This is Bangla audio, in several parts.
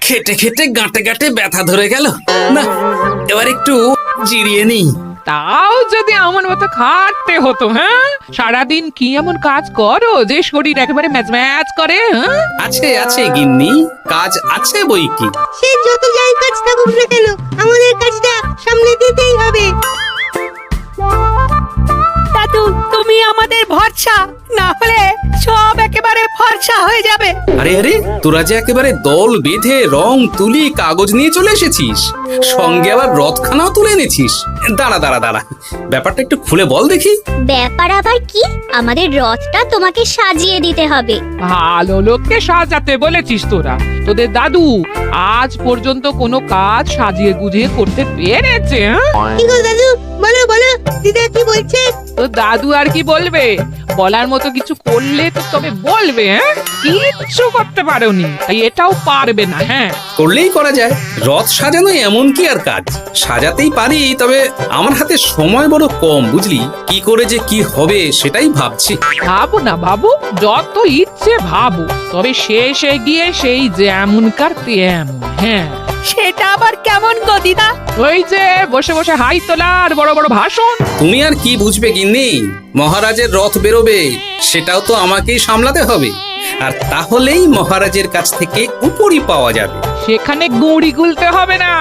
খেটে খেটে গাঁটে গাঁটে ব্যথা ধরে গেল। না, এবার একটু জিরিয়ে নিই। তাও যদি আমার মতো খাটতে হতো, হ্যাঁ? সারাদিন কি এমন কাজ করো যে শরীর একেবারে ম্যাচ ম্যাচ করে, হ্যাঁ? আছে আছে গিন্নি, কাজ আছে বই কি। সে যত যাই কাজ থাকুক না কেন, আমাদের কাজটা সামনে দিতেই হবে। দাদু তুমি আমাদের ভরসা, না হলে সব একেবারে ফর্সা হয়ে যাবে। আরে আরে, তোরা যে একেবারে দল বেঁধে রং তুলি কাগজ নিয়ে চলে এসেছিস, সঙ্গে আবার রথখানাও তুলে এনেছিস। দাঁড়া দাঁড়া দাঁড়া, ব্যাপারটা একটু খুলে বল দেখি। ব্যাপার আবার কি? আমাদের রথটা তোমাকে সাজিয়ে দিতে হবে। ভালো লোককে সাজাতে বলেছিস তোরা? তোদের দাদু আজ পর্যন্ত কোনো কাজ সাজিয়ে গুজিয়ে করতে পেরেছে? হ্যাঁ? কি গো দাদু, বলো বলো, দিদা কি বলছে? তো দাদু আর কি বলবে? বলার মতো কিছু করলে তো তবে বলবে, হ্যাঁ? কিচ্ছু করতে পারোনি, তাই এটাও পারবে না। হ্যাঁ, করলেই করা যায়। রথ সাজানো এমন কি আর কাজ? সাজাতেই পারি, তবে আমার হাতে সময় বড় কম, বুঝলি? কি করে যে কি হবে সেটাই ভাবছি। ভাবো না বাবু, যত ইচ্ছে ভাবো, তবে শেষে গিয়ে সেই যেমনকার তেমন। হ্যাঁ, সেটা আবার কেমন গো দিদা? ওই যে বসে বসে হাই তোলা আর বড় বড় ভাষণ। তুমি আর কি বুঝবে গিন্নি? মহারাজের রথ বেরোবে, সেটাও তো আমাকেই সামলাতে হবে। আর তাহলেই মহারাজের কাছ থেকে উপরি পাওয়া যাবে। সেখানে গুঁড়ি গুলতে হবে না,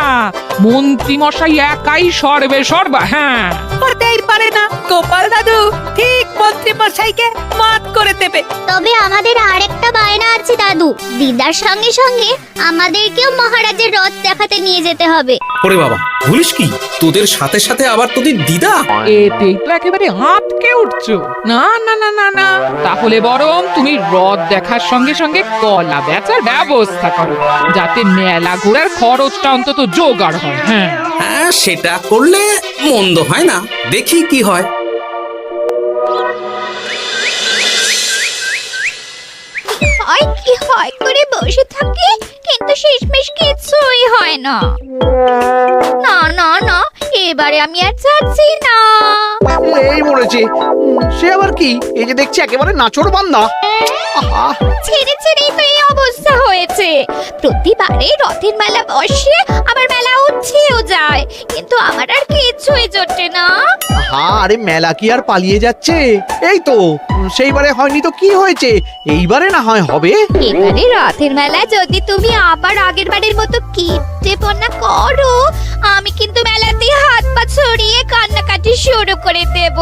মন্ত্রী মশাই একাই সর্বে সর্বা। হ্যাঁ, করতেই পারে না, গোপাল দাদু ঠিক মন্ত্রী মশাইকে মাত করে দেবে। তবে আমাদের আরেকটা বায়না আছে দাদু, দিদার সঙ্গে সঙ্গে আমাদেরকেও মহারাজের রথ দেখাতে নিয়ে যেতে হবে। ওরে বাবা, ভুলিস কি? তোদের সাথে সাথে আবার তোদের দিদা? এতেই তো একেবারে আটকে উঠছো। না না না না না, তাহলে বরং তুমি রথ দেখার সঙ্গে সঙ্গে কলা বেচার ব্যবস্থা করো, যাতে মেলা ঘোরার খরচটা অন্তত জোগাড় হয়। হ্যাঁ, হ্যাঁ, সেটা করলে মন্দ হয় না। দেখি কি হয়। হয় কি হয় করে বসে থাকি, কিন্তু শেষমেশ কিছুই হয় না। না না না, এবারে আমি আর চাচ্ছি না। এই মরেছে। সে আবার কি? এই যে দেখছি একেবারে নাচড় বান্দা। আহা, ছেড়ে ছেড়েই তো এই অবস্থা হয়েছে। প্রতিবারে রথের মেলা বসে, আবার মেলা উঠছেও যায়, কিন্তু আমার আর কিছুই জোটে না। আহা, আরে মেলা কি আর পালিয়ে যাচ্ছে? এই তো সেইবারে হয়নি তো কি হয়েছে, এইবারে না হয় হবে। এবারে রথের মেলা যদি তুমি আবার আগের বারের মতো কিপটেপনা করো, আমি কিন্তু মেলাতে হাত পা ছড়িয়ে কান্নাকাটি শুরু করে দেব।